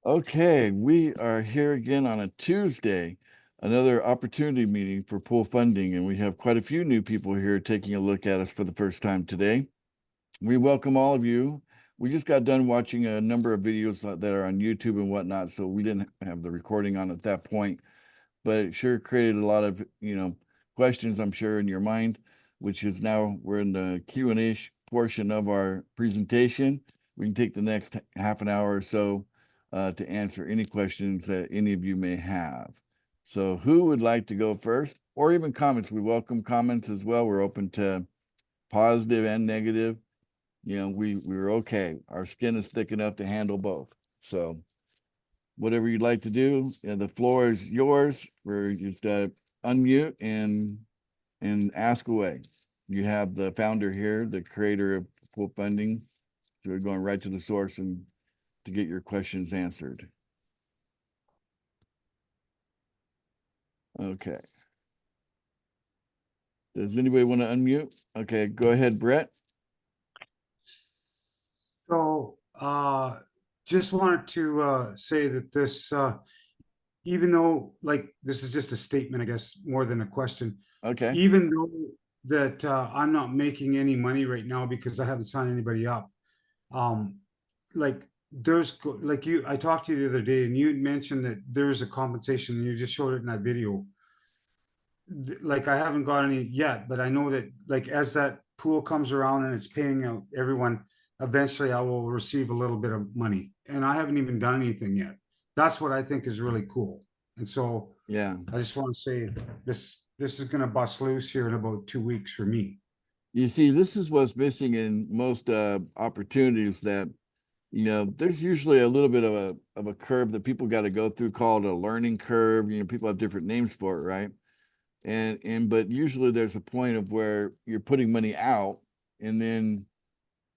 Okay, we are here again on a Tuesday, another opportunity meeting for pool funding, and we have quite a few new people here taking a look at us for the first time today. We welcome all of you. We just got done watching a number of videos that are on YouTube and whatnot, so we didn't have the recording on at that point, but it sure created a lot of, questions, I'm sure, in your mind, which is now we're in the Q&A portion of our presentation. We can take the next half an hour or so to answer any questions that any of you may have. So who would like to go first, or even comments? We welcome comments as well. We're open to positive and negative. We're okay. Our skin is thick enough to handle both. So whatever you'd like to do, the floor is yours. We're just unmute and ask away. You have the founder here, the creator of Pool Funding. So we're going right to the source and to get your questions answered. Okay. Does anybody want to unmute? Okay, go ahead, Brett. So, just wanted to say that this, even though like this is just a statement, I guess, more than a question, Okay. even though that I'm not making any money right now because I haven't signed anybody up, um, like like I talked to you the other day and you mentioned that there's a compensation and you just showed it in that video. Like I haven't got any yet, but I know that like as that pool comes around and it's paying out everyone, eventually I will receive a little bit of money. And I haven't even done anything yet. That's what I think is really cool. And so Yeah. I just want to say this is gonna bust loose here in about 2 weeks for me. You see, this is what's missing in most opportunities that, there's usually a little bit of a curve that people got to go through called a learning curve. People have different names for it, right? But usually there's a point of where you're putting money out and then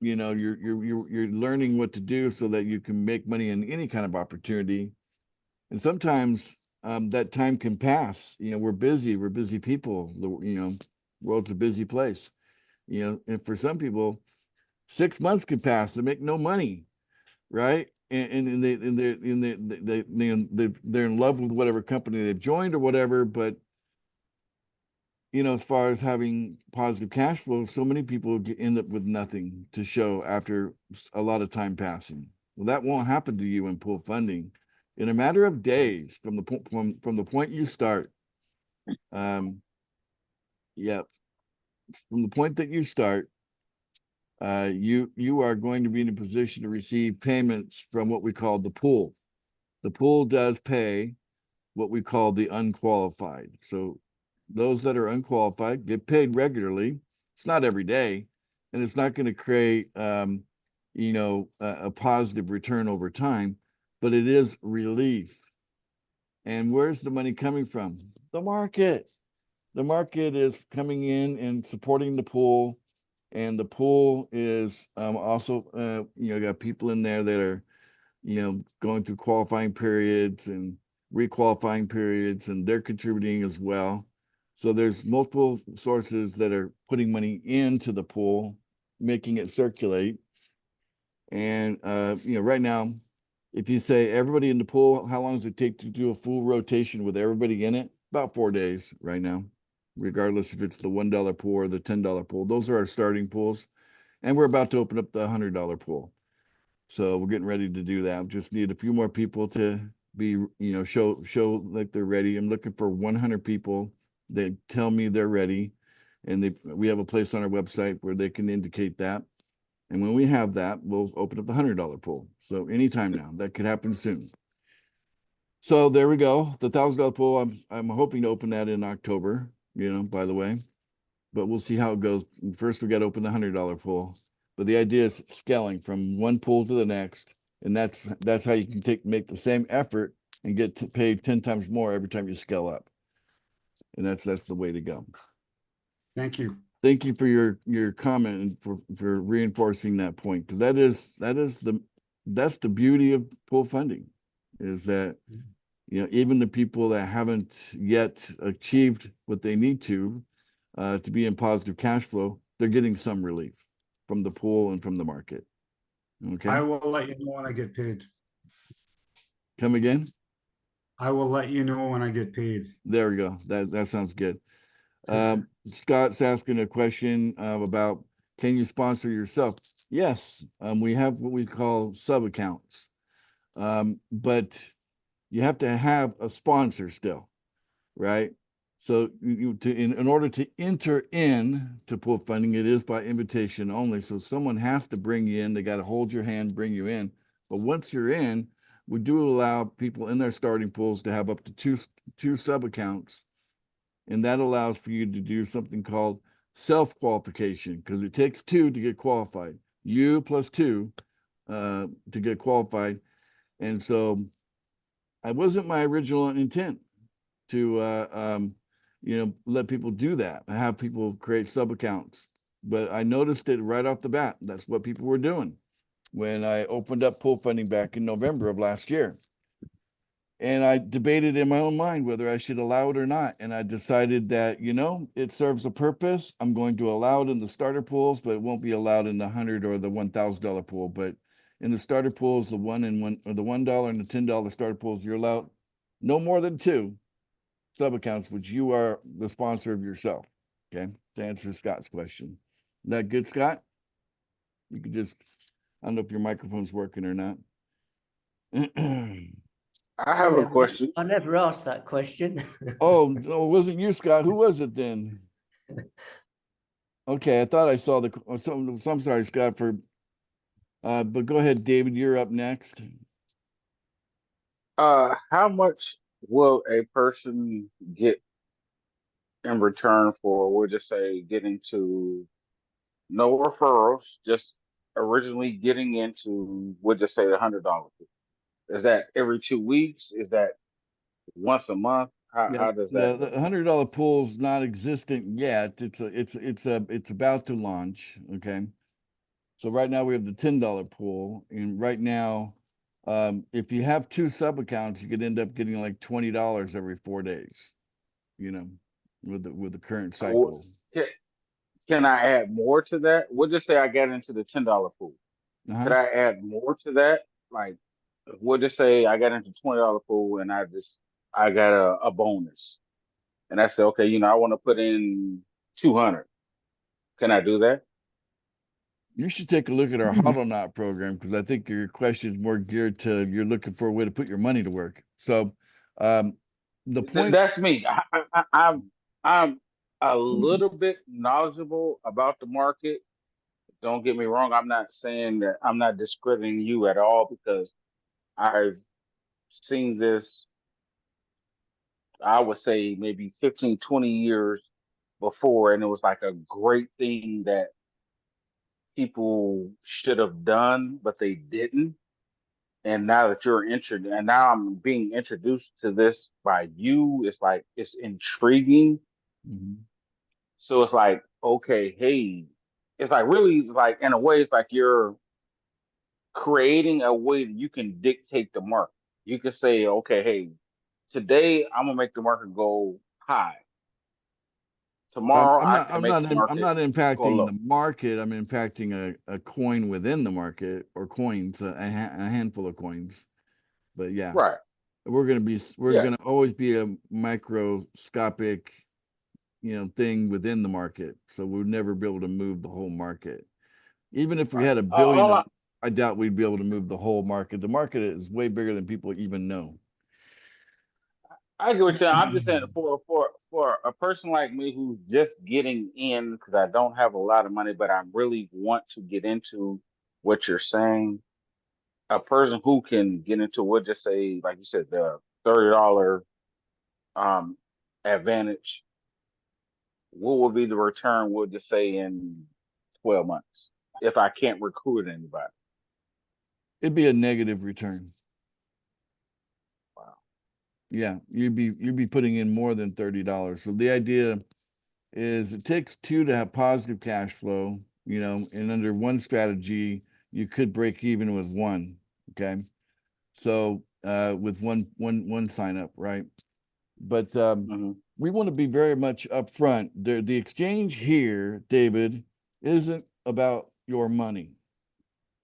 you're learning what to do so that you can make money in any kind of opportunity. And sometimes that time can pass. We're busy people. World's a busy place. And for some people, 6 months can pass. They make no money, right? They're in love with whatever company they've joined or whatever, but as far as having positive cash flow, so many people end up with nothing to show after a lot of time passing. Well, that won't happen to you in pool funding. In a matter of days from the point you start, um, yeah, from the point that you start, you are going to be in a position to receive payments from what we call the pool. The pool does pay what we call the unqualified. So those that are unqualified get paid regularly. It's not every day, and it's not going to create, a positive return over time, but it is relief. And where's the money coming from? The market. The market is coming in and supporting the pool, and the pool is also, got people in there that are, going through qualifying periods and requalifying periods, and they're contributing as well. So there's multiple sources that are putting money into the pool, making it circulate. And right now, if you say everybody in the pool, how long does it take to do a full rotation with everybody in it? About 4 days right now, regardless if it's the $1 pool or the $10 pool. Those are our starting pools. And we're about to open up the $100 pool. So we're getting ready to do that. We just need a few more people to be, show like they're ready. I'm looking for 100 people that tell me they're ready. And we have a place on our website where they can indicate that. And when we have that, we'll open up the $100 pool. So anytime now, that could happen soon. So there we go. The $1,000 pool, I'm hoping to open that in October, by the way. But we'll see how it goes. First, we got to open the $100 pool. But the idea is scaling from one pool to the next, and that's how you can make the same effort and get paid 10 times more every time you scale up. And that's the way to go. Thank you. Thank you for your comment and for reinforcing that point, because that's the beauty of pool funding, is that even the people that haven't yet achieved what they need to be in positive cash flow, they're getting some relief from the pool and from the market. Okay. I will let you know when I get paid. Come again? I will let you know when I get paid. There we go. That sounds good. Scott's asking a question about, can you sponsor yourself? Yes, we have what we call sub accounts, but you have to have a sponsor still, right? So in order to enter in to pool funding, it is by invitation only. So someone has to bring you in. They got to hold your hand, bring you in. But once you're in, we do allow people in their starting pools to have up to two sub accounts. And that allows for you to do something called self-qualification, because it takes two to get qualified. You plus two to get qualified. And so it wasn't my original intent to let people do that, have people create sub accounts. But I noticed it right off the bat. That's what people were doing when I opened up pool funding back in November of last year. And I debated in my own mind whether I should allow it or not. And I decided that, it serves a purpose. I'm going to allow it in the starter pools, but it won't be allowed in the $100 or the $1,000 pool. But in the starter pools, the $1 and the $1 and the $10 starter pools, you're allowed no more than two sub accounts, which you are the sponsor of yourself. Okay. To answer Scott's question. Is that good, Scott? You could I don't know if your microphone's working or not. I have a question. I never asked that question. Oh, no, it wasn't you, Scott. Who was it then? Okay, I thought I saw so I'm sorry, Scott, but go ahead, David, you're up next. How much will a person get in return for, we'll just say, getting to no referrals, just originally getting into, we'll just say $100? Is that every 2 weeks? Is that once a month? How does that The go? $100 pool's not existent yet. It's about to launch. Okay. So right now we have the $10 pool, and right now, if you have two sub accounts, you could end up getting like $20 every 4 days, with the current cycle. Can, can I add more to that? We'll just say I got into the $10 pool. Could I add more to that? Like, we'll just say I got into $20 pool and I got a bonus. And I said, okay, I want to put in 200. Can I do that? You should take a look at our Huddle Knot program, because I think your question is more geared to you're looking for a way to put your money to work. So, the point That's me. I'm a little bit knowledgeable about the market. Don't get me wrong. I'm not saying that, I'm not discrediting you at all, because I've seen this, I would say maybe 15, 20 years before, and it was like a great thing that people should have done, but they didn't. And now that and now I'm being introduced to this by you, it's like, it's intriguing. Mhm. So it's like, okay, hey, it's like, really, it's like, in a way, it's like you're creating a way that you can dictate the market. You can say, okay, hey, today I'm gonna make the market go high. Tomorrow I can make the I'm market not go impacting low. the market. I'm impacting a coin within the market, or coins, a handful of coins. But yeah, Right. we're Yeah. gonna always be a microscopic, thing within the market. So we'd never be able to move the whole market. Even if we Right. had $1 billion, I doubt we'd be able to move the whole market. The market is way bigger than people even know. I get what you're saying. I'm just saying, for a person like me who's just getting in, because I don't have a lot of money, but I really want to get into what you're saying. A person who can get into, we'll just say, like you said, the $30 um advantage. What would be the return? We'll just say in 12 months, if I can't recruit anybody. It'd be a negative return. Wow. Yeah, you'd be putting in more than $30. So the idea is it takes two to have positive cash flow, and under one strategy, you could break even with one. Okay. So with one sign up, right? But Hmm. we want to be very much upfront. The exchange here, David, isn't about your money.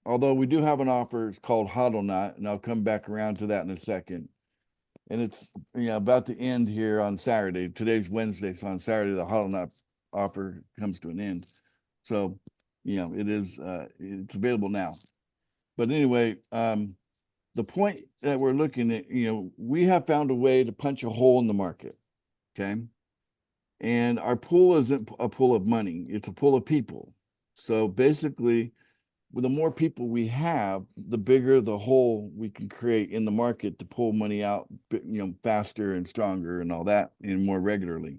Although we do have an offer, it's called Huddle Knot, and I'll come back around to that in a second. And it's, about to end here on Saturday. Today's Wednesday, so on Saturday, the Huddle Knot offer comes to an end. So, it is, it's available now. But anyway, the point that we're looking at, we have found a way to punch a hole in the market, okay? And our pool isn't a pool of money, it's a pool of people. So basically, with the more people we have, the bigger the hole we can create in the market to pull money out, faster and stronger and all that, and more regularly.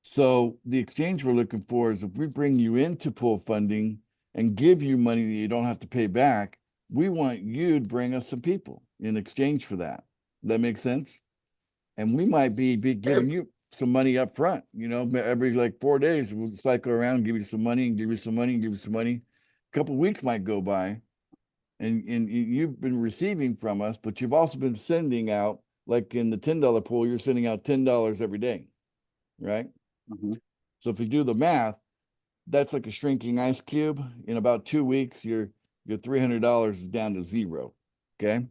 So the exchange we're looking for is if we bring you into pool funding and give you money that you don't have to pay back, we want you to bring us some people in exchange for that. That makes sense? And we might be giving you some money up front, every like 4 days, we'll cycle around and give you some money and give you some money and give you some money. A couple of weeks might go by and you've been receiving from us, but you've also been sending out, like in the $10 pool, you're sending out $10 every day, right? Mhm. So if you do the math, that's like a shrinking ice cube. In about 2 weeks, your $300 is down to zero. Okay.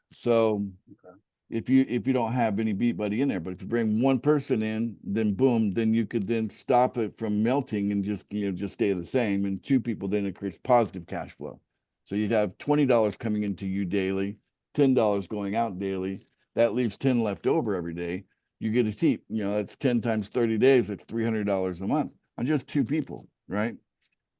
So Okay. if you don't have any Beat Buddy in there, but if you bring one person in, then boom, then you could then stop it from melting and just stay the same. And two people, then it creates positive cash flow. So you'd have $20 coming into you daily, $10 going out daily. That leaves 10 left over every day. You get a tip, that's 10 times 30 days, that's $300 a month on just two people, right?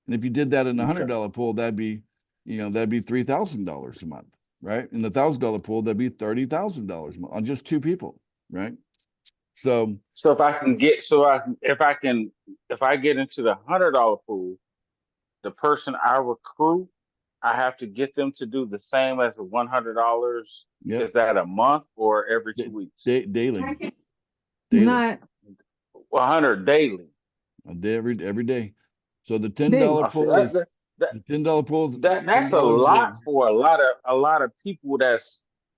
And if you did that in a $100 pool, that'd be $3,000 a month, right? In the $1,000 pool, that'd be $30,000 a month on just two people, right? So So if I get into the $100 pool, the person I recruit, I have to get them to do the same as the $100. yep, Is that a month or every 2 weeks? daily, Not 100 daily. a day, every day. So the daily. $10 I see, pool is the $10 pool is that's a $10 a day. lot for a lot of people.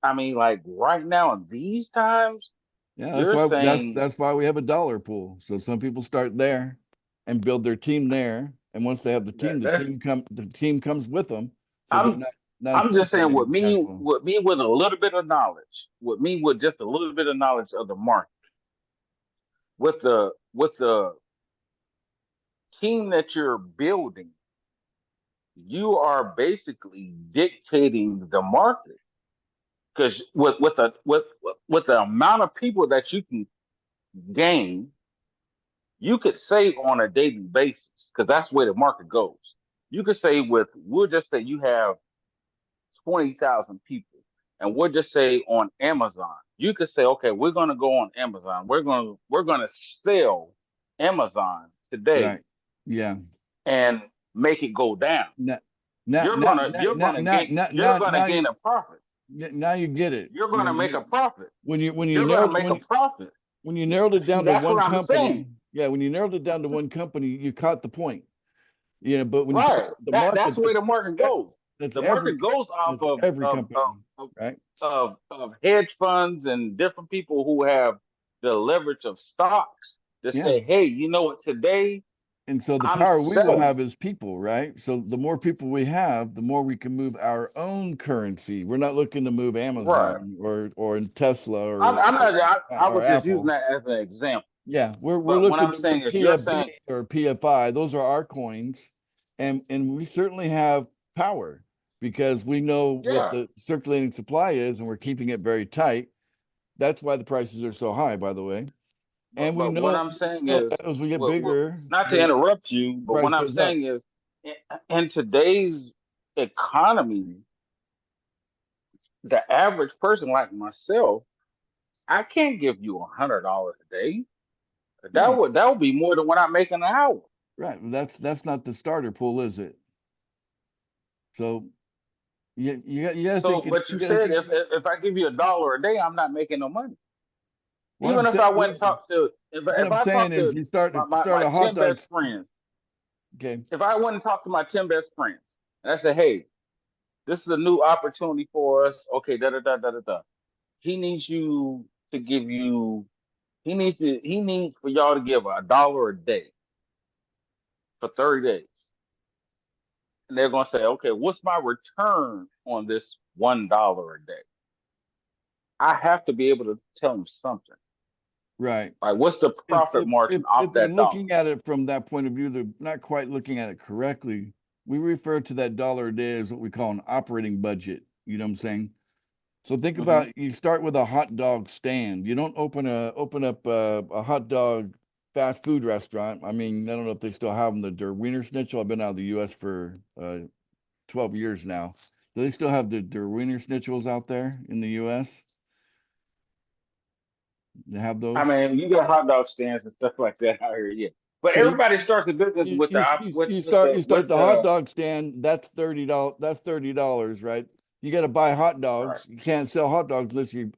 I mean, like right now in these times, Yeah, you're saying that's why we have a dollar pool. So some people start there and build their team there. And once they have the team, that's the team comes with them. So they're I'm not I'm just expensive saying getting cash flow. with me with a little bit of knowledge, with me with just a little bit of knowledge of the market, with the team that you're building, you are basically dictating the market. Because with the amount of people that you can gain, you could say on a daily basis, because that's where the market goes. You could say we'll just say you have 20,000 people, and we'll just say on Amazon, you could say, okay, we're going to go on Amazon. We're going to sell Amazon today Right. Yeah. and make it go down. Now, You're gonna gain a profit. now you get it. You're gonna make a profit. When you You're gonna make a profit. when you narrowed it See, down to that's one what I'm company, saying. yeah, when you narrowed it down to one company, you caught the point. But when you Right. talk about the market, That's where the market goes. that's The every market goes off that's every of, company, of, right? of hedge funds and different people who have the leverage of stocks to Yeah. say, hey, you know what, today And so the I'm power we will selling. have is people, right? So the more people we have, the more we can move our own currency. We're not looking to move Amazon or Tesla or I'm not. I or was just using Apple. that as an example. Yeah, we're But what looking I'm to saying move is, you're saying, PFB or PFI. Those are our coins, and we certainly have power because we know what yeah. the circulating supply is, and we're keeping it very tight. That's why the prices are so high, by the way. And we But what know, I'm saying is, as we get bigger, not to the interrupt you, but price what I'm goes up. saying is, in today's economy, the average person like myself, I can't give you $100 a day. Right, That would be more than what I make in an hour. right. That's not the starter pool, is it? So you gotta So, think. but You you gotta said think. if I give you $1 a day, I'm not making no money. What I'm Even if saying, I went and talked to, what if I'm I saying talk is, to you start my a hot 10 dog. best friends, Okay. if I went and talked to my 10 best friends, and I said, hey, this is a new opportunity for us. Okay, da da da da da da. He needs you to give you. He needs for y'all to give $1 a day for 30 days. and they're gonna say, okay, what's my return on this $1 a day? I have to be able to tell them something. Right. Like, what's the profit margin If off they're that dollar? looking at it from that point of view, they're not quite looking at it correctly. We refer to that dollar a day as what we call an operating budget. You know what I'm saying? So think Mhm. about, you start with a hot dog stand. You don't open up a hot dog fast food restaurant. I mean, I don't know if they still have them, the Der Wiener Schnitzel. I've been out of the US for 12 years now. Do they still have the Der Wiener Schnitzels out there in the US? They have I those? mean, you got hot dog stands and stuff like that out here, yeah. But So everybody starts a business with the you start the hot dog stand, that's $30, right? You got to buy hot right. dogs. You can't sell hot dogs unless you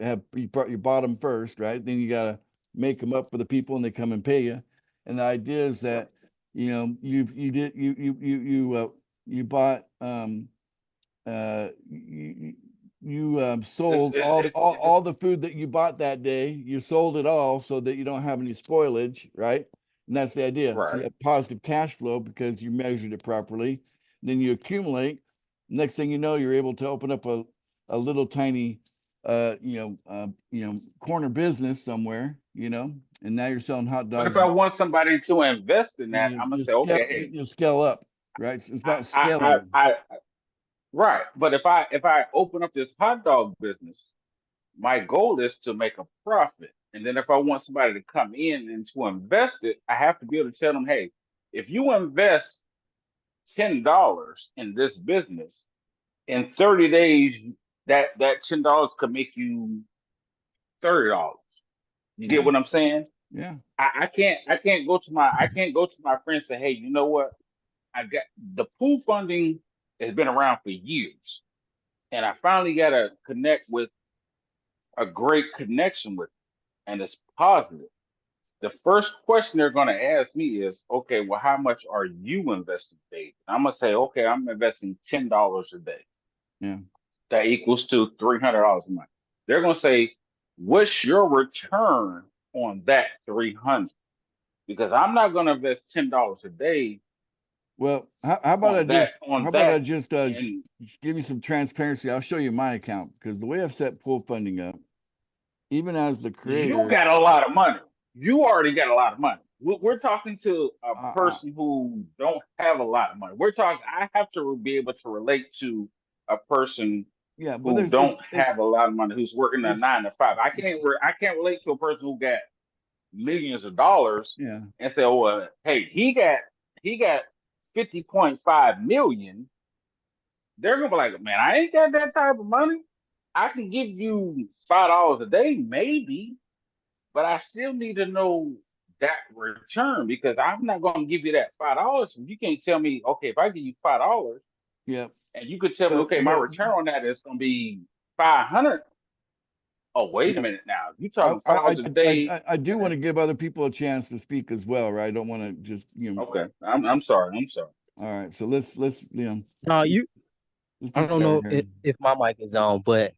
bought them first, right? Then you got to make them up for the people and they come and pay you. And the idea is that, you know, you bought sold It's all the food that you bought that day. You sold it all so that you don't have any spoilage, right? And that's the idea. So you right. have positive cash flow because you measured it properly. Then you accumulate. Next thing you know, you're able to open up a little tiny corner business somewhere, and now you're selling hot But if dogs. I want somebody to invest in that, You, I'm gonna you say, scale okay, hey, you scale up, right? It's I, about I, scaling. I, I, right. But if I open up this hot dog business, my goal is to make a profit. And then if I want somebody to come in and to invest it, I have to be able to tell them, hey, if you invest $10 in this business, in 30 days, that $10 could make you $30. You get Yeah, what I'm saying? yeah. I can't go to my friends and say, hey, you know what? I got the pool funding has been around for years. And I finally got to connect with a great connection with it, and it's positive. The first question they're going to ask me is, okay, well, how much are you investing, Dave? I'm going to say, okay, I'm investing $10 a day. Yeah. That equals to $300 a month. They're going to say, what's your return on that 300? Because I'm not going to invest $10 a day Well, how about I just on that, and give you some transparency? I'll show you my account because the way I've set pool funding up, even as the you creator, got a lot of money. You already got a lot of money. We're talking to a I, person who don't have a lot of money. We're talking. I have to be able to relate to a person yeah, but who there's don't have a lot of money, who's working a it's 9 to 5. I can't relate to a person who got millions of dollars yeah, and say, "Oh, hey, he got 50.5 million." They're gonna be like, "Man, I ain't got that type of money. I can give you $5 a day, maybe, but I still need to know that return because I'm not going to give you that $5. You can't tell me, okay, if I give you $5 yeah. and you could tell me, But okay, my return on that is going to be 500. Oh, wait a yeah, minute now. You talking $5 a day? I do want to give other people a chance to speak as well, right? I don't want to just Okay, I'm sorry. I'm sorry. All right, so let's No, you. let's be I don't fair know here. if my mic is on, but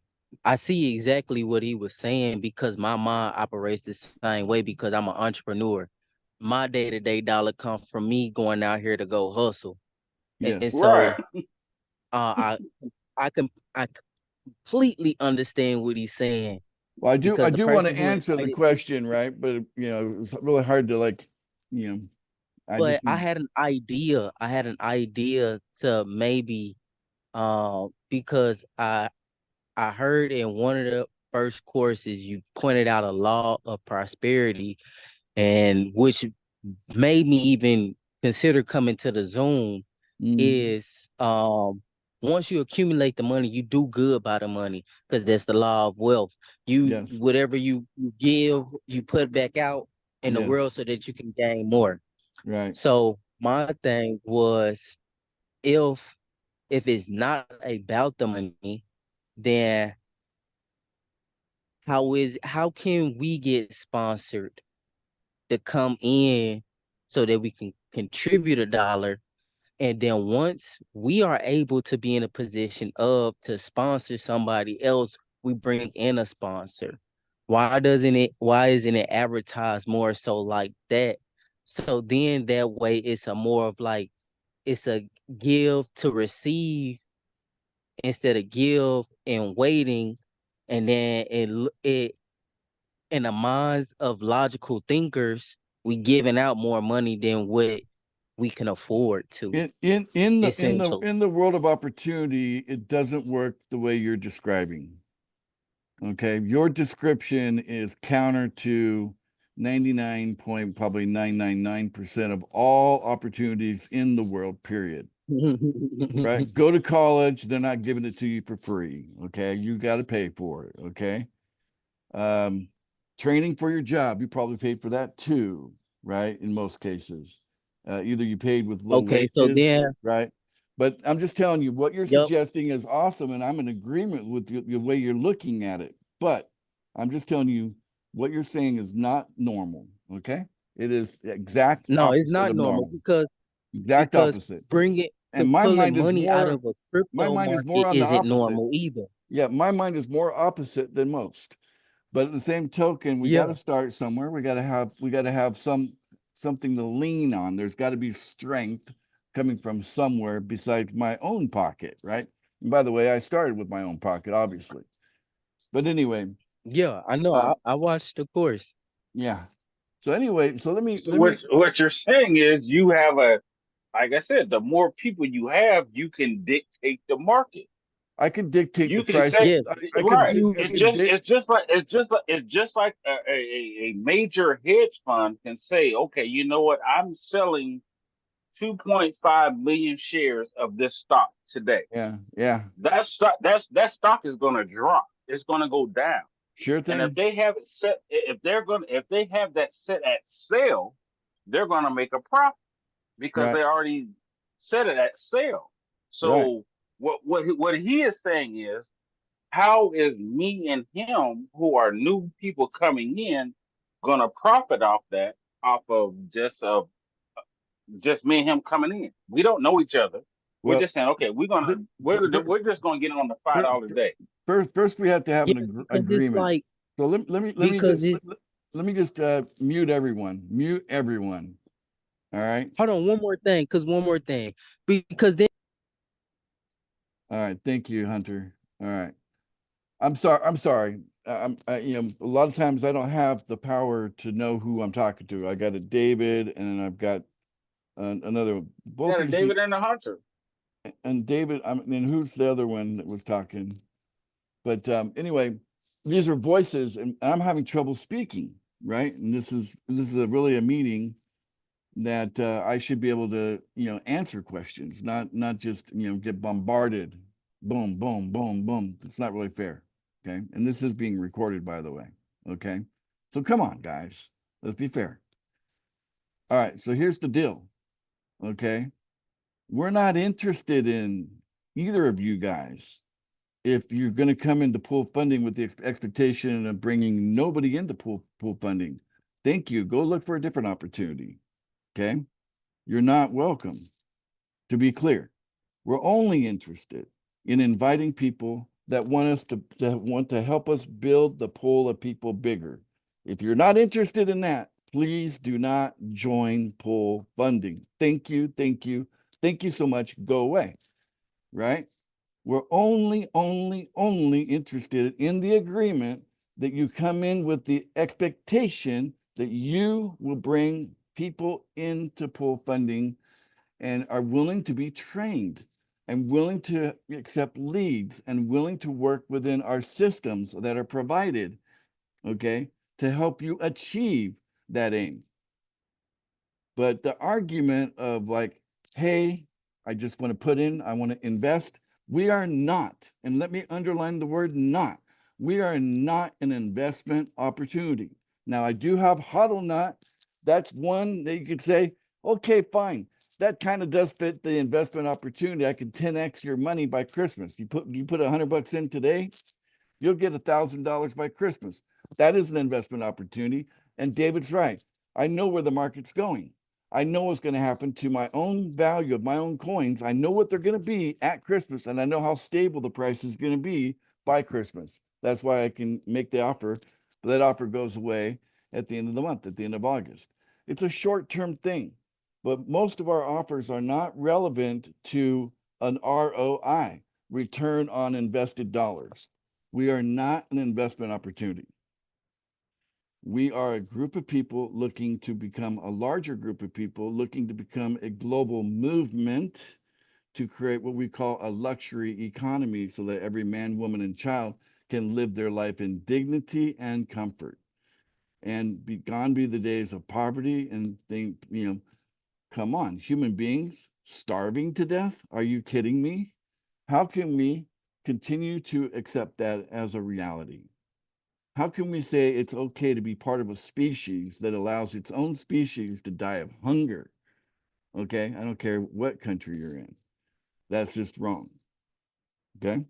I see exactly what he was saying because my mind operates the same way because I'm an entrepreneur. My day-to-day dollar comes from me going out here to go hustle. And Yes. Right. so I completely understand what he's saying Well, because I the do want to person who answer the invited, question, right? But it's really hard to you know, I but just I need, had an idea. I had an idea to maybe because I heard in one of the first courses you pointed out a law of prosperity, and which made me even consider coming to the Zoom mm, is once you accumulate the money, you do good by the money because that's the law of wealth. You yes, whatever you give, you put back out in the yes, world so that you can gain more. right. So my thing was if it's not about the money, then how can we get sponsored to come in so that we can contribute $1, and then once we are able to be in a position of to sponsor somebody else, we bring in a sponsor. Why isn't it advertised more so like that? So then that way it's a more of like it's a give to receive instead of give and waiting, and then it in the minds of logical thinkers, we giving out more money than what we can afford to, essentially. In the world of opportunity, it doesn't work the way you're describing. Okay, your description is counter to 99 point probably 999% of all opportunities in the world, period. Right? Go to college, they're not giving it to you for free. Okay, you got to pay for it. Okay. Training for your job, you probably paid for that too, right? In most cases, either you paid with low Okay, so wages, then, right? But I'm just telling you, what you're yep, suggesting is awesome, and I'm in agreement with the way you're looking at it. But I'm just telling you, what you're saying is not normal. Okay, it is exact no, it's opposite not of normal normal. Exact because opposite. bringing And my pulling mind is money out more. of a My crypto mind is more market on the isn't opposite. normal either. Yeah, my mind is more opposite than most. But at the same token, we got Yeah, to start somewhere. We got to have something to lean on. There's got to be strength coming from somewhere besides my own pocket, right? And by the way, I started with my own pocket, obviously. But anyway, yeah, I know. uh, I watched the course. yeah. So anyway, so So let me what you're saying is you have like I said, the more people you have, you can dictate the market. I can dictate the You can price. say Yes, I could right. you I could It's just like a major hedge fund can say, okay, you know what? I'm selling 2.5 million shares of this stock today. yeah. That stock is going to drop. It's going to go down. Sure And if thing. they have it set, if they have that set at sale, they're going to make a profit because Right. they already set it at sale. Right. So what he is saying is, how is me and him, who are new people coming in, gonna profit off that, off of just me and him coming in? We don't know each other. We're Well, just saying, okay, the, the, we're just gonna get on the $5 a day. first we have to have yeah, an because it's agreement. like So because it's let me just mute everyone. Mute everyone. All right. hold on, one more thing. Because then All right. Thank you, Hunter. All right. I'm sorry. You know, a lot of times I don't have the power to know who I'm talking to. I got a David, and then I've got another. Both Yeah, of the you see, David and the Hunter. and David. I mean, who's the other one that was talking? But anyway, these are voices, and I'm having trouble speaking. Right, and this is really a meeting that I should be able to, you know, answer questions, not just, you know, get bombarded. Boom, boom, boom, boom. It's not really fair. Okay. And this is being recorded, by the way. Okay. So come on, guys. Let's be fair. All right. So here's the deal. Okay. We're not interested in either of you guys. If you're going to come into pool funding with the expectation of bringing nobody into pool funding, thank you. Go look for a different opportunity. Okay. You're not welcome. To be clear, we're only interested in inviting people that want us to help us build the pool of people bigger. If you're not interested in that, please do not join pool funding. Thank you, thank you, thank you so much. Go away. Right? We're only interested in the agreement that you come in with the expectation that you will bring people into pool funding and are willing to be trained and willing to accept leads and willing to work within our systems that are provided, okay, to help you achieve that aim. But the argument of like, hey, I just want to put in, I want to invest, we are not, and let me underline the word not, we are not an investment opportunity. Now, I do have HODL Nut. That's one that you could say, okay, fine. That kind of does fit the investment opportunity. I can 10x your money by Christmas. You put $100 in today, you'll get $1,000 by Christmas. That is an investment opportunity. And David's right. I know where the market's going. I know what's going to happen to my own value of my own coins. I know what they're going to be at Christmas, and I know how stable the price is going to be by Christmas. That's why I can make the offer. But that offer goes away at the end of the month, at the end of August. It's a short-term thing. But most of our offers are not relevant to an ROI, return on invested dollars. We are not an investment opportunity. We are a group of people looking to become a larger group of people, looking to become a global movement to create what we call a luxury economy so that every man, woman, and child can live their life in dignity and comfort. And be gone be the days of poverty and think, come on, human beings starving to death? Are you kidding me? How can we continue to accept that as a reality? How can we say it's okay to be part of a species that allows its own species to die of hunger? Okay, I don't care what country you're in. That's just wrong. Okay.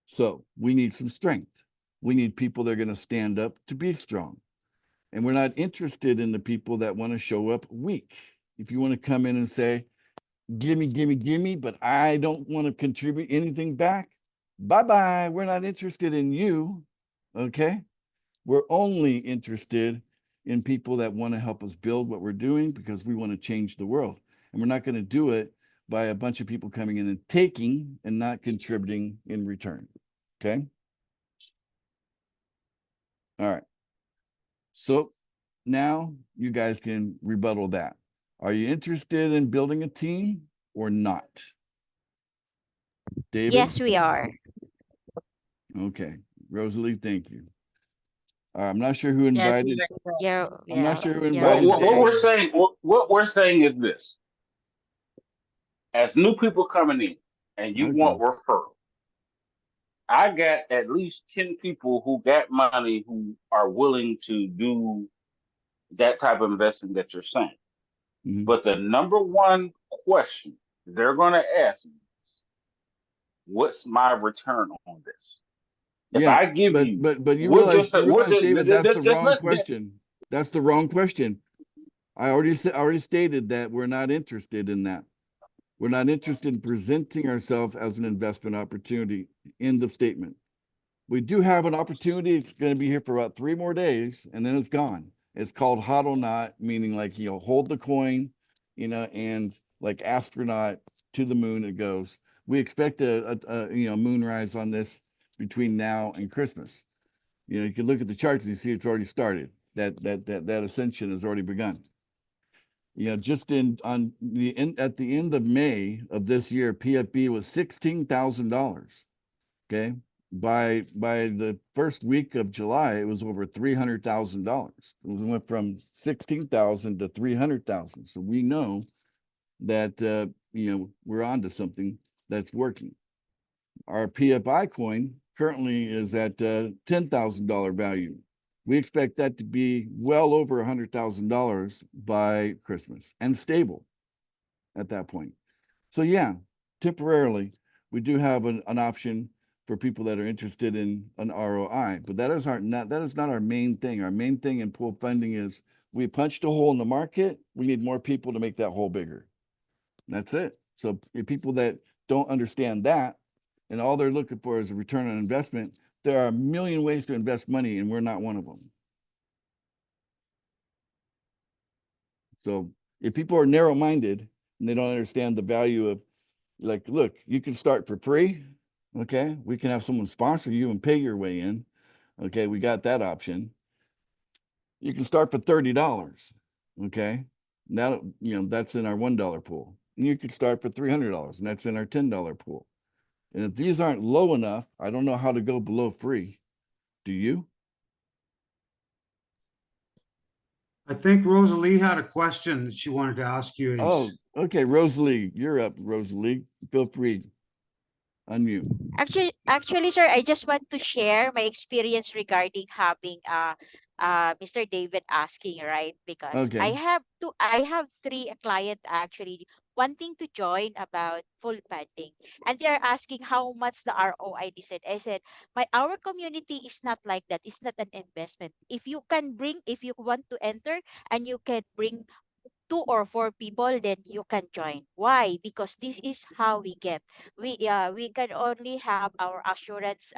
So we need some strength. We need people that are going to stand up to be strong. And we're not interested in the people that want to show up weak. If you want to come in and say, gimme, gimme, gimme, but I don't want to contribute anything back, bye-bye. We're not interested in you. Okay. We're only interested in people that want to help us build what we're doing because we want to change the world. And we're not going to do it by a bunch of people coming in and taking and not contributing in return. Okay. All right. So now you guys can rebuttal that. Are you interested in building a team or not? David? Yes, we are. Okay. Rosalie, thank you. I'm not sure who Yes, invited. Yeah, I'm not sure who yeah, invited What we're David. saying, what we're saying is this: as new people coming in, and you Okay. want referral, I got at least 10 people who got money who are willing to do that type of investment that you're saying. Mhm. But the number one question they're going to ask me is, what's my return on this? If Yeah, I give you, but you we'll realize just say, we'll David, that's the just wrong let, question. That's the wrong question. I already stated that we're not interested in that. We're not interested in presenting ourselves as an investment opportunity in the statement. We do have an opportunity. It's going to be here for about 3 more days and then it's gone. It's called hodl not, meaning like, hold the coin, and like astronaut to the moon it goes. We expect a moonrise on this between now and Christmas. You can look at the charts and you see it's already started. That ascension has already begun. Just at the end of May of this year, PFB was $16,000. Okay. By the first week of July, it was over $300,000. It went from 16,000 to 300,000. So we know that we're on to something that's working. Our PFI coin currently is at $10,000 value. We expect that to be well over $100,000 by Christmas and stable at that point. So yeah, temporarily, we do have an option for people that are interested in an ROI, but that is not our main thing. Our main thing in pool funding is we punched a hole in the market. We need more people to make that hole bigger. That's it. So if people that don't understand that and all they're looking for is a return on investment, there are a million ways to invest money and we're not one of them. So if people are narrow-minded and they don't understand the value of, like, look, you can start for free. Okay. We can have someone sponsor you and pay your way in. Okay. We got that option. You can start for $30. Okay. Now, that's in our $1 pool. And you could start for $300 and that's in our $10 pool. And if these aren't low enough, I don't know how to go below free. Do you? I think Rosalie had a question that she wanted to ask you. Oh, Ace. okay. Rosalie, you're up, Rosalie. Feel free. Unmute. Actually, sir, I just want to share my experience regarding having Mr. David asking, right? Because Okay. I have three client actually wanting to join about full funding, and they are asking how much the ROI. I said our community is not like that. It's not an investment. If you want to enter and you can bring 2 or 4 people, then you can join. Why? Because this is how we can only have our assurance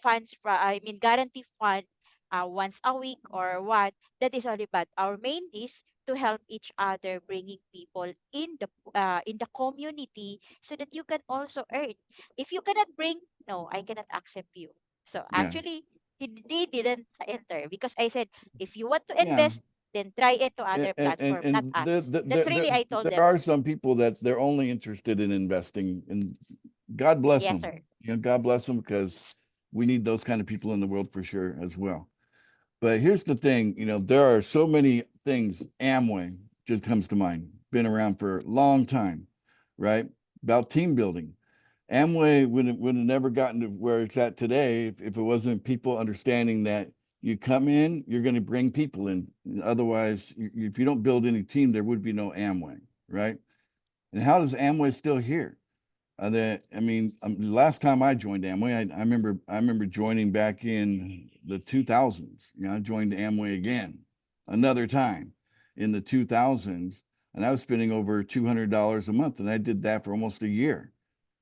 funds I mean guarantee fund once a week or what. That is only, but our main is to help each other, bringing people in the community so that you can also earn. If you cannot bring, no, I cannot accept you. So Yeah. actually, they didn't enter because I said, if you want to Yeah. invest, then try it to other And platform, not us. That's really I told there them. are some people that they're only interested in investing, and God bless Yes, them. sir. You know, God bless them, because we need those kind of people in the world for sure as well. But here's the thing, you know, there are so many things. Amway just comes to mind, been around for a long time, right? About team building. Amway would have never gotten to where it's at today if it wasn't people understanding that you come in, you're going to bring people in. Otherwise, if you don't build any team, there would be no Amway, right? And how does Amway still here? I mean, the last time I joined Amway, I remember joining back in the 2000s. You know, I joined Amway again another time in the 2000s, and I was spending over $200 a month, and I did that for almost a year.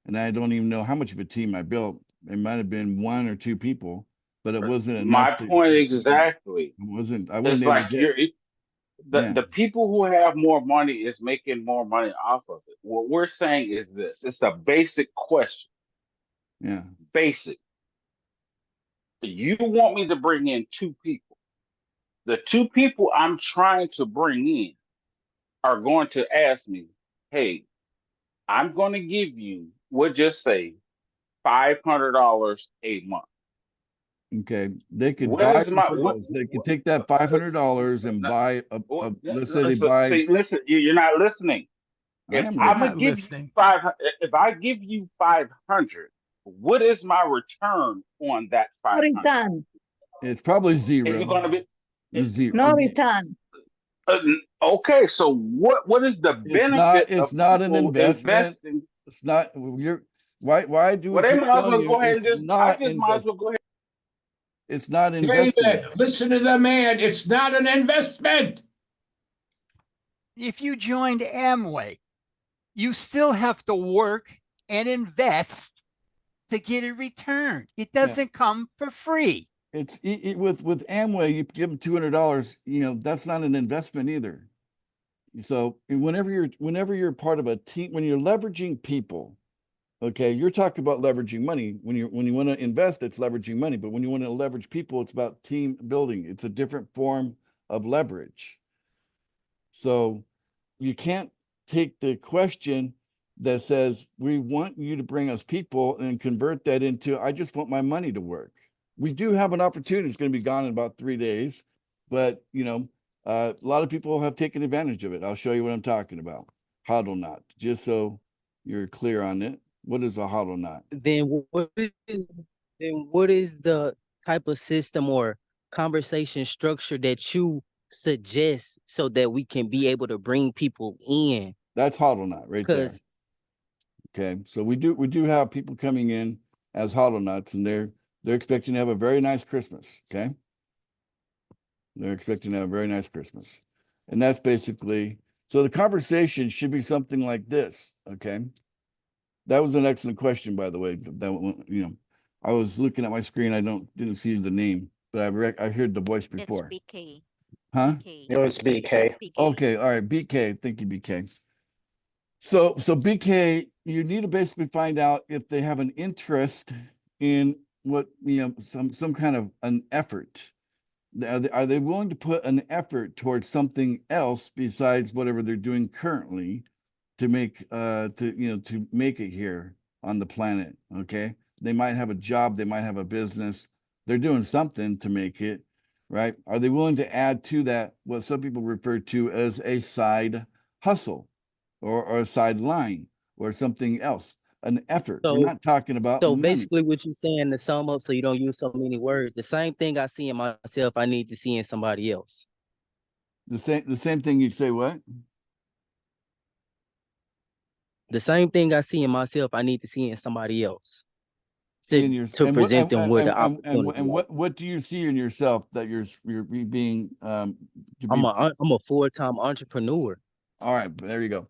And I don't even know how much of a team I built. It might have been one or two people, but it wasn't My enough to. point exactly. I wasn't It's able to like get. Yeah. the people who have more money is making more money off of it. What we're saying is this: it's a basic question. Yeah. Basic. You want me to bring in two people. The two people I'm trying to bring in are going to ask me, hey, I'm going to give you, we'll just say, $500 a month. Okay. They could What buy is my what? referrals. They could take that $500 and buy let's say they Listen, buy. see, listen, you're not listening. I If am I'm You're gonna not listening. give you listening. if I give you 500, what is my return on that No 500? return. It's probably Is it zero. going to be Zero. No return. okay? So what is the benefit of It's not an people investment. investing? It's not. Why do we Well, they keep might as telling well you go ahead and it's just. I not just might as well invest? go ahead. It's not investing. David, listen to the man. It's not an investment. If you joined Amway, you still have to work and invest to get a return. It doesn't come for free. It's with Amway, you give them $200. You know, that's not an investment either. So whenever you're part of a team, when you're leveraging people, okay, you're talking about leveraging money. When you want to invest, it's leveraging money. But when you want to leverage people, it's about team building. It's a different form of leverage. So you can't take the question that says, we want you to bring us people, and convert that into, I just want my money to work. We do have an opportunity. It's going to be gone in about 3 days, but you know, a lot of people have taken advantage of it. I'll show you what I'm talking about. Hodl knot, just so you're clear on it. What is a hodl knot? Then what is the type of system or conversation structure that you suggest so that we can be able to bring people in? That's hodl knot right there. Because Okay, so we do have people coming in as hodl knots, and they're expecting to have a very nice Christmas. Okay, they're expecting to have a very nice Christmas, and that's basically, so the conversation should be something like this. Okay, that was an excellent question, by the way. That one, you know, I was looking at my screen. I didn't see the name, but I heard the voice It's before. BK. Huh? BK. It was BK. It's BK. Okay, all right, BK. Thank you, BK. So BK, you need to basically find out if they have an interest in what, you know, some kind of an effort. Are they willing to put an effort towards something else besides whatever they're doing currently to make to make it here on the planet? Okay, they might have a job, they might have a business, they're doing something to make it, right? Are they willing to add to that what some people refer to as a side hustle, or a sideline, or something else, an effort? We're So not talking about so money. basically what you're saying, to sum up so you don't use so many words, the same thing I see in myself, I need to see in somebody else. The same thing you'd say what? The same thing I see in myself, I need to see in somebody else See in your, to and what, present them with the and opportunity. what do you see in yourself that you're being to be? I'm a full-time entrepreneur. All right, there you go.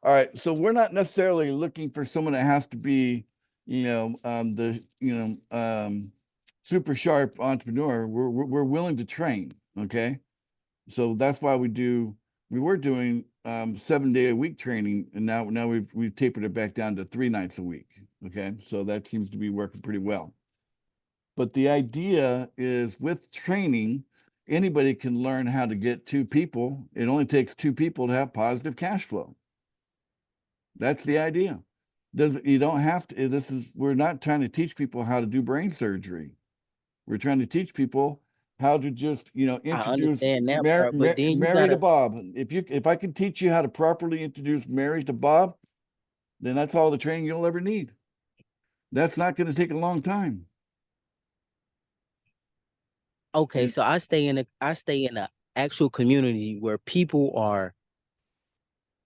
All right, so we're not necessarily looking for someone that has to be, you know, super sharp entrepreneur. We're willing to train. Okay, so that's why we do we were doing 7-day-a-week training, and now we've tapered it back down to 3 nights a week. Okay, so that seems to be working pretty well. But the idea is with training, anybody can learn how to get 2 people. It only takes 2 people to have positive cash flow. That's the idea. You don't have to, we're not trying to teach people how to do brain surgery. We're trying to teach people how to just, introduce understand that part, but then you Mary to gotta- Bob. If I can teach you how to properly introduce Mary to Bob, then that's all the training you'll ever need. That's not going to take a long time. Okay, And- so I stay in a actual community where people are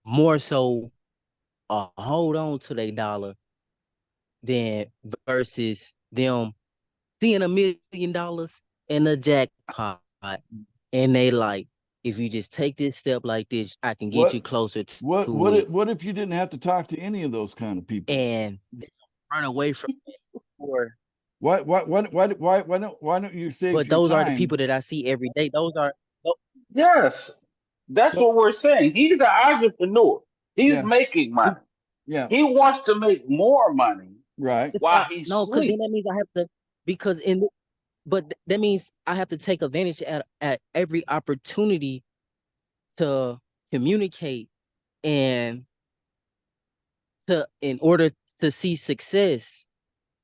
more so hold on to their dollar than versus them seeing $1 million in a jackpot, and they like, if you just take this step like this, I can get you closer to it, What if you didn't have to talk to any of those kind of people? and they run away from it. Or, Why don't you save but your those are the time? people that I see every day. Yes, that's But- what we're saying. He's the entrepreneur. He's Yeah. making money. Yeah, He wants to make more money right. while he's no, because then asleep. that means I have to, because that means I have to take advantage at every opportunity to communicate and in order to see success,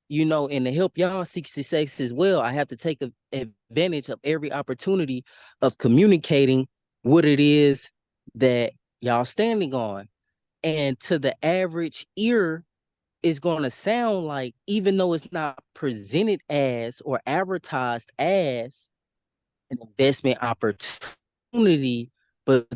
and to help y'all see success as well. I have to take advantage of every opportunity of communicating what it is that y'all standing on. And to the average ear, it's going to sound like, even though it's not presented as or advertised as an investment opportunity, but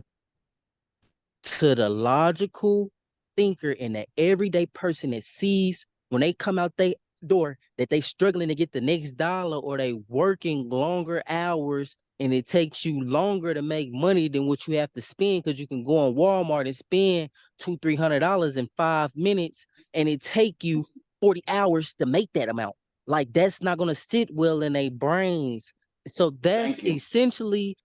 to the logical thinker and the everyday person that sees when they come out their door that they struggling to get the next dollar, or they working longer hours and it takes you longer to make money than what you have to spend, because you can go on Walmart and spend $200-300 in 5 minutes, and it take you 40 hours to make that amount. Like, that's not going to sit well in their brains. So that's Thank you. essentially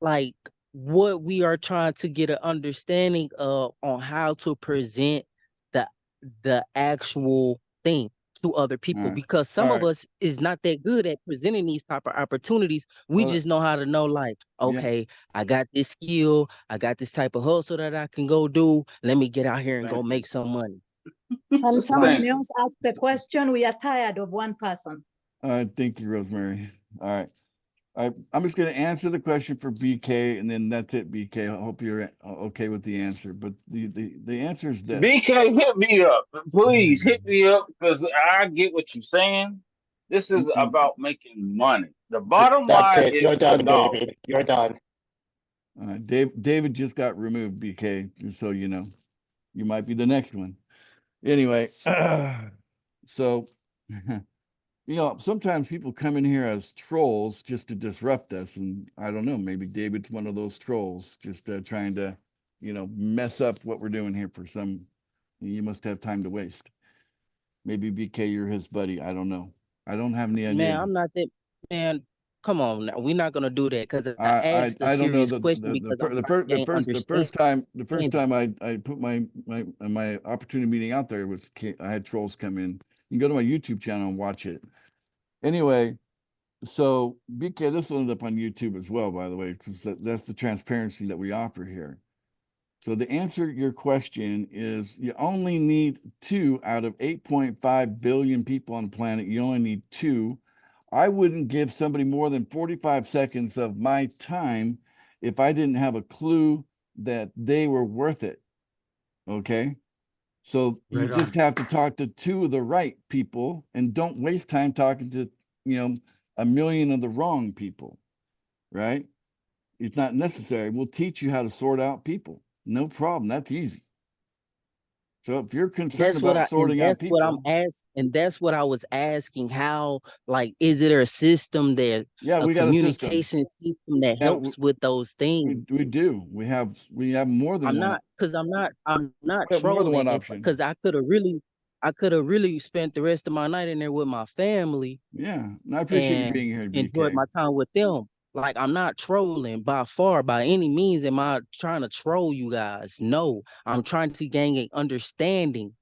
like what we are trying to get an understanding of on how to present the actual thing to other people, Alright. because some of Alright. us is not that good at presenting these type of opportunities. We Well, just know how to know, like, yeah. okay, I got this skill, I got this type of hustle that I can go do. Let me get out here and Thank go you. make some money. Can Thank someone you. else ask the question? We are tired of one person. Thank you, Rosemary. All right. I'm just going to answer the question for BK, and then that's it, BK. I hope you're okay with the answer. But the answer is this. BK, hit me up. Please hit me up, because I get what you're saying. This is Mhm. about making money. The bottom That's line it. is You're done, the dollar. David. You're done. David just got removed, BK, just so you know. You might be the next one. Anyway, so sometimes people come in here as trolls just to disrupt us, and I don't know, maybe David's one of those trolls, just trying to, mess up what we're doing here for some. You must have time to waste. Maybe BK, you're his buddy. I don't know. I don't have any idea. Man, I'm not that man. Come on now. We're not gonna do that, because I I asked a don't know serious question because I'm not the ain't first time understand. I put my opportunity meeting out there was I had trolls come in. You can go to my YouTube channel and watch it. Anyway, so BK, this will end up on YouTube as well, by the way, because that's the transparency that we offer here. So to answer your question is, you only need 2 out of 8.5 billion people on the planet. You only need 2. I wouldn't give somebody more than 45 seconds of my time if I didn't have a clue that they were worth it. Okay. So you Right just on. have to talk to 2 of the right people, and don't waste time talking to, 1 million of the wrong people. Right. It's not necessary. We'll teach you how to sort out people. No problem. That's easy. So if you're concerned That's what about sorting out that's what I'm people, asking, and that's what I was asking. How, like, is there a system there, yeah, a we got a system. communication system that Yeah, helps with those things? we do. We have more than I'm one. not, because I'm not We have more than one trolling, option. because I could have really spent the rest of my night in there with my family Yeah, and I appreciate you and being here, enjoyed BK. my time with them. Like, I'm not trolling by far, by any means. Am I trying to troll you guys? No, I'm trying to gain an understanding.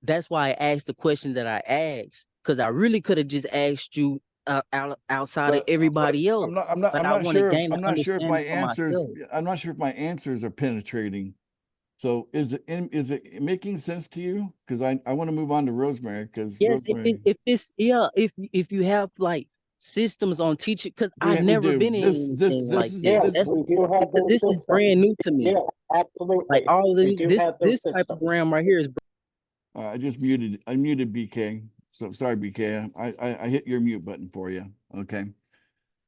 That's why I asked the question that I asked, because I really could have just asked you outside of But everybody else. But I want to gain an I'm not sure if my understanding for answers, myself. I'm not sure if my answers are penetrating. So is it making sense to you? Because I want to move on to Rosemary, because Yes, Rosemary, if it's yeah, if you have like systems on teaching, because I've we never do. been in anything This like is this. Yes, this That's we do have because those this is brand systems. new to me. Yeah, Like absolutely. all of We do have those this type of systems. RAM right here is I muted BK. So sorry, BK. I hit your mute button for you. Okay.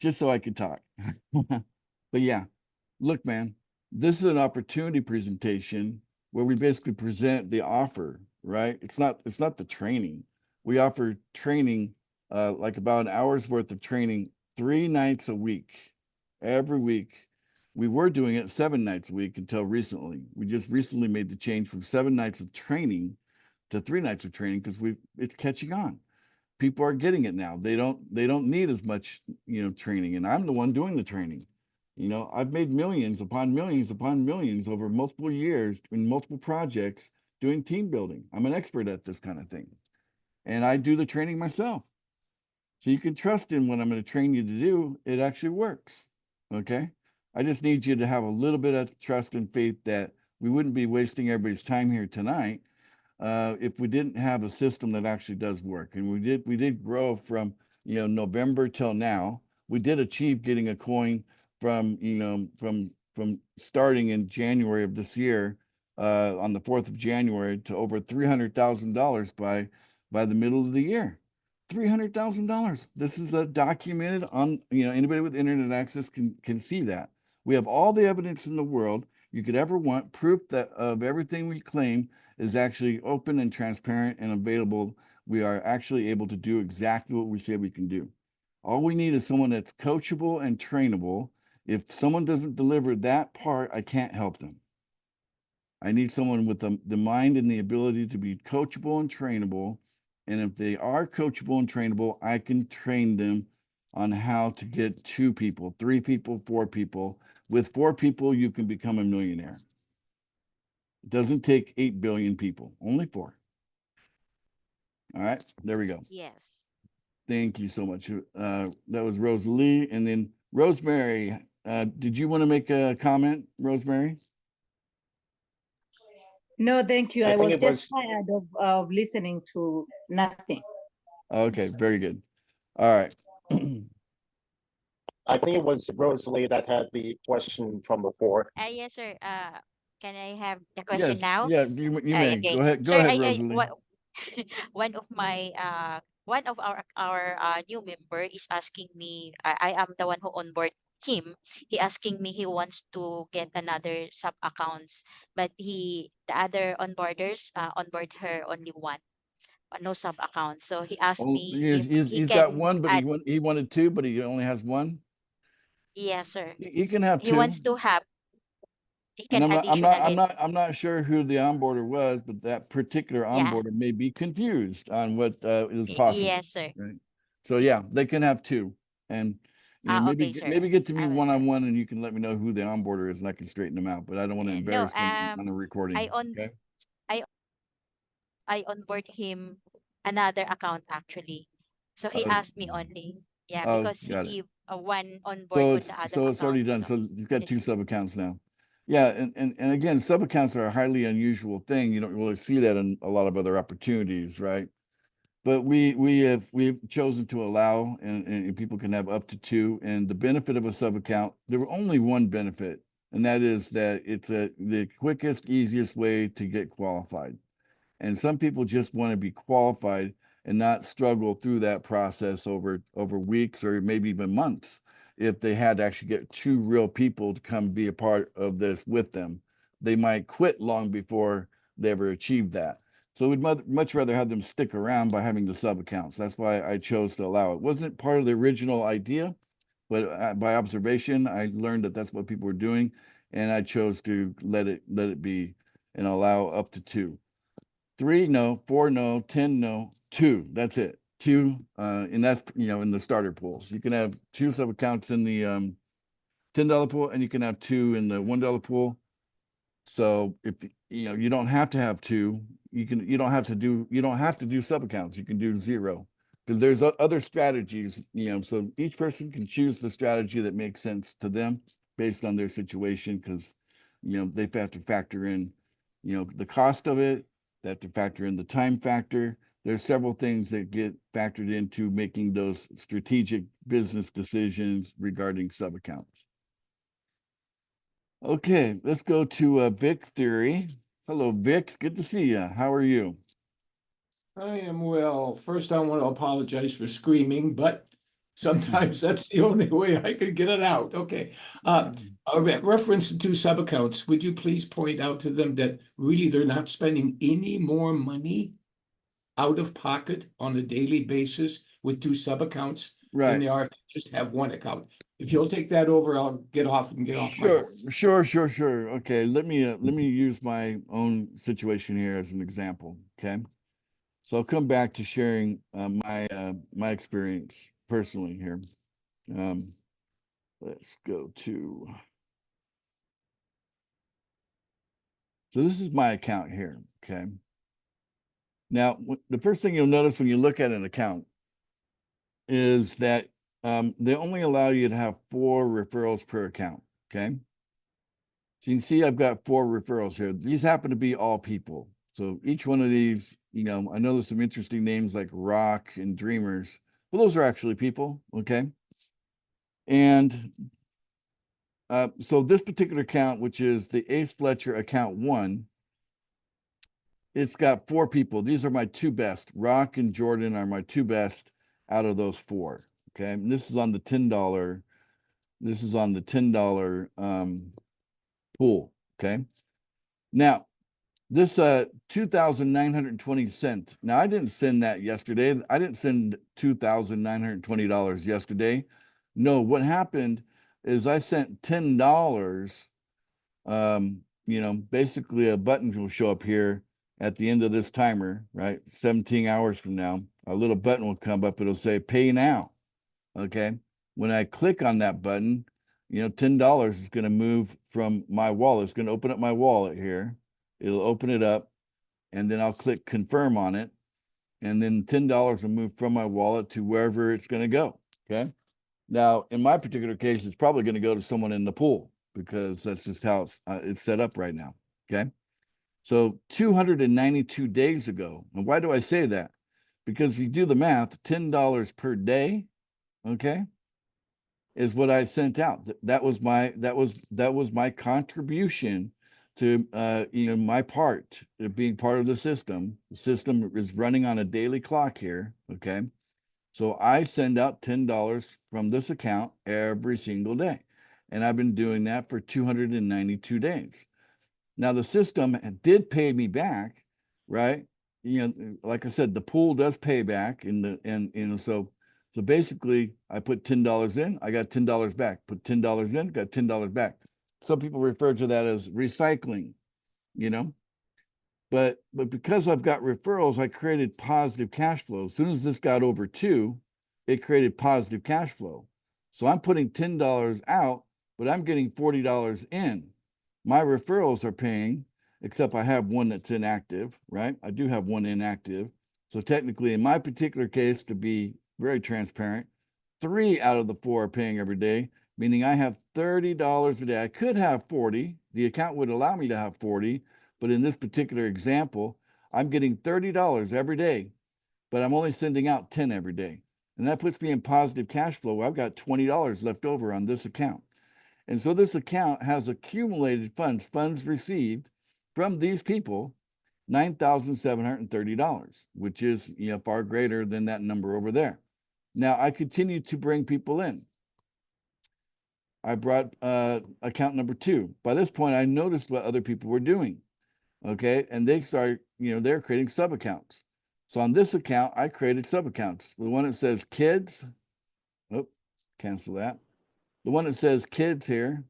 Just so I could talk. But yeah, look, man, this is an opportunity presentation where we basically present the offer, right? It's not the training. We offer training, like about an hour's worth of training 3 nights a week, every week. We were doing it 7 nights a week until recently. We just recently made the change from 7 nights of training to 3 nights of training because it's catching on. People are getting it now. They don't need as much, training. And I'm the one doing the training. I've made millions upon millions upon millions over multiple years in multiple projects doing team building. I'm an expert at this kind of thing. And I do the training myself. So you can trust in what I'm going to train you to do. It actually works. Okay. I just need you to have a little bit of trust and faith that we wouldn't be wasting everybody's time here tonight if we didn't have a system that actually does work. And we did grow from, November till now. We did achieve getting a coin from, from starting in January of this year, on the 4th of January to over $300,000 by the middle of the year. $300,000. This is documented on, anybody with internet access can see that. We have all the evidence in the world you could ever want, proof that of everything we claim is actually open and transparent and available. We are actually able to do exactly what we say we can do. All we need is someone that's coachable and trainable. If someone doesn't deliver that part, I can't help them. I need someone with the mind and the ability to be coachable and trainable. And if they are coachable and trainable, I can train them on how to get 2 people, 3 people, 4 people. With 4 people, you can become a millionaire. It doesn't take 8 billion people, only 4. All right, there we go. Yes. Thank you so much. That was Rosalie. And then Rosemary, did you want to make a comment, Rosemary? No, thank you. I I think was it just was- tired of listening to nothing. Okay, very good. All right. I think it was Rosalie that had the question from before. Yes, sir. Can I have the question Yes, now? yeah, you may. Okay. Go ahead, Sir, Rosalie. one of my one of our new member is asking me. I am the one who onboard him. He asking me he wants to get another sub accounts, but the other onboarders onboard her only one, no sub account. So he asked Oh, me if he he's got can one, but add. he wanted 2, but he only has 1. Yes, sir. He can have He 2. wants to have. He And can additionally. I'm not sure who the onboarder was, but that particular Yeah. onboarder may be confused on what is possible. Yes, sir. Right. So yeah, they can have 2, and Okay, sir. maybe get to me I will- one-on-one, and you can let me know who the onboarder is, and I can straighten them out. But I don't want to No, embarrass them on a recording. Okay. I onboard him another account actually. So he Oh. asked me only. Yeah, Oh, because he got it. give one on So board with it's the other it's already done. account. So you've got 2 it's- sub accounts now. Yeah, and again, sub accounts are a highly unusual thing. You don't really see that in a lot of other opportunities, right? But we've chosen to allow and people can have up to 2. And the benefit of a sub account, there were only one benefit, and that is that it's the quickest, easiest way to get qualified. And some people just want to be qualified and not struggle through that process over weeks or maybe even months. If they had to actually get 2 real people to come be a part of this with them, they might quit long before they ever achieve that. So we'd much rather have them stick around by having the sub accounts. That's why I chose to allow it. Wasn't part of the original idea, but by observation, I learned that that's what people were doing, and I chose to let it be and allow up to 2. 3, no. 4, no. 10, no. 2. That's it. two, and that's, in the starter pools. You can have two sub accounts in the $10 pool, and you can have two in the $1 pool. So if you don't have to have two, you don't have to do sub accounts. You can do zero, because there's other strategies, so each person can choose the strategy that makes sense to them based on their situation, because they have to factor in the cost of it. They have to factor in the time factor. There's several things that get factored into making those strategic business decisions regarding sub accounts. Okay, let's go to Vic Theory. Hello, Vic. Good to see you. How are you? I am well. First, I want to apologize for screaming, but sometimes that's the only way I can get it out. Okay. A reference to two sub-accounts. Would you please point out to them that really they're not spending any more money out of pocket on a daily basis with two sub-accounts than Right. they are if they just have one account? If you'll take that over, I'll get off my Sure, horse. sure. Okay, let me use my own situation here as an example. Okay, so I'll come back to sharing my experience personally here. Let's go to. So this is my account here. Okay. Now, the first thing you'll notice when you look at an account is that they only allow you to have 4 referrals per account. Okay. So you can see I've got 4 referrals here. These happen to be all people. So each one of these, I know there's some interesting names like Rock and Dreamers, but those are actually people. Okay. And so this particular account, which is the Ace Fletcher account 1, it's got 4 people. These are my 2 best. Rock and Jordan are my 2 best out of those 4. Okay. And this is on the $10. This is on the $10 pool. Okay. Now, this 2,920 cent. Now, I didn't send that yesterday. I didn't send $2,920 yesterday. No, what happened is I sent $10. Basically a button will show up here at the end of this timer, right? 17 hours from now, a little button will come up. It'll say pay now. Okay. When I click on that button, $10 is going to move from my wallet. It's going to open up my wallet here. It'll open it up, and then I'll click confirm on it. And then $10 will move from my wallet to wherever it's going to go. Okay. Now, in my particular case, it's probably going to go to someone in the pool, because that's just how it's set up right now. Okay. So 292 days ago. And why do I say that? Because if you do the math, $10 per day, okay, is what I sent out. That was my contribution to my part of being part of the system. The system is running on a daily clock here. Okay. So I send out $10 from this account every single day. And I've been doing that for 292 days. Now the system did pay me back, right? Like I said, the pool does pay back, so basically I put $10 in, I got $10 back. Put $10 in, got $10 back. Some people refer to that as recycling, But because I've got referrals, I created positive cash flow. As soon as this got over 2, it created positive cash flow. So I'm putting $10 out, but I'm getting $40 in. My referrals are paying, except I have one that's inactive, right? I do have one inactive. So technically, in my particular case, to be very transparent, 3 out of the 4 are paying every day, meaning I have $30 a day. I could have 40. The account would allow me to have 40. But in this particular example, I'm getting $30 every day, but I'm only sending out 10 every day. And that puts me in positive cash flow. I've got $20 left over on this account. And so this account has accumulated funds received from these people, $9,730, which is far greater than that number over there. Now I continue to bring people in. I brought account number 2. By this point, I noticed what other people were doing. Okay, and they started, they're creating sub accounts. So on this account, I created sub accounts. The one that says kids, cancel that. The one that says kids here,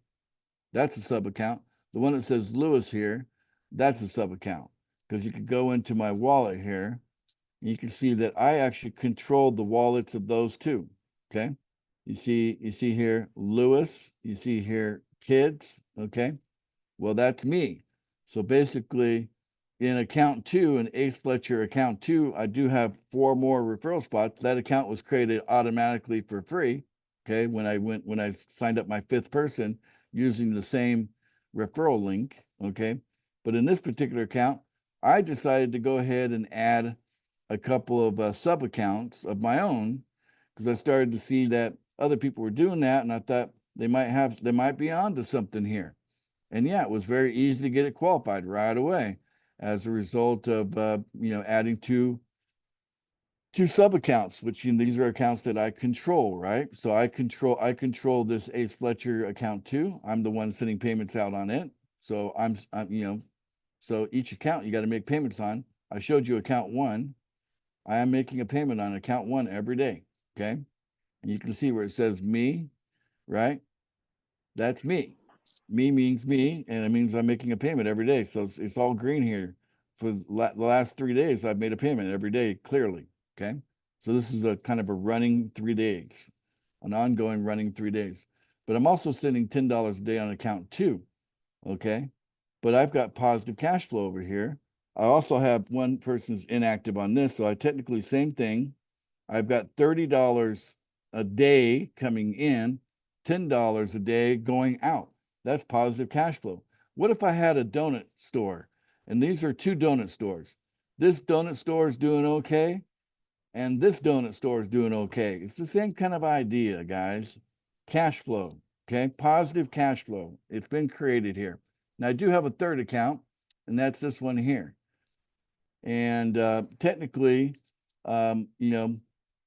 that's a sub account. The one that says Lewis here, that's a sub account. Because you could go into my wallet here, You can see that I actually controlled the wallets of those two. Okay. You see here, Lewis, you see here, kids. Okay. Well, that's me. So basically in account 2, in Ace Fletcher account 2, I do have 4 more referral spots. That account was created automatically for free. Okay. When I signed up my 5th person using the same referral link. Okay. But in this particular account, I decided to go ahead and add a couple of sub accounts of my own, because I started to see that other people were doing that, and I thought they might be onto something here. And yeah, it was very easy to get it qualified right away as a result of adding two sub accounts, which these are accounts that I control, right? So I control this Ace Fletcher account 2. I'm the one sending payments out on it. So so each account you got to make payments on. I showed you account 1. I am making a payment on account 1 every day. Okay. And you can see where it says me, right? That's me. Me means me, and it means I'm making a payment every day. So it's all green here. For the last 3 days, I've made a payment every day, clearly. Okay. So this is a kind of a running 3 days, an ongoing running 3 days. But I'm also sending $10 a day on account 2. Okay. But I've got positive cash flow over here. I also have one person's inactive on this. So I technically, same thing. I've got $30 a day coming in, $10 a day going out. That's positive cash flow. What if I had a donut store? And these are 2 donut stores. This donut store is doing okay, and this donut store is doing okay. It's the same kind of idea, guys. Cash flow, okay? Positive cash flow. It's been created here. Now, I do have a 3rd account, and that's this one here. And technically, I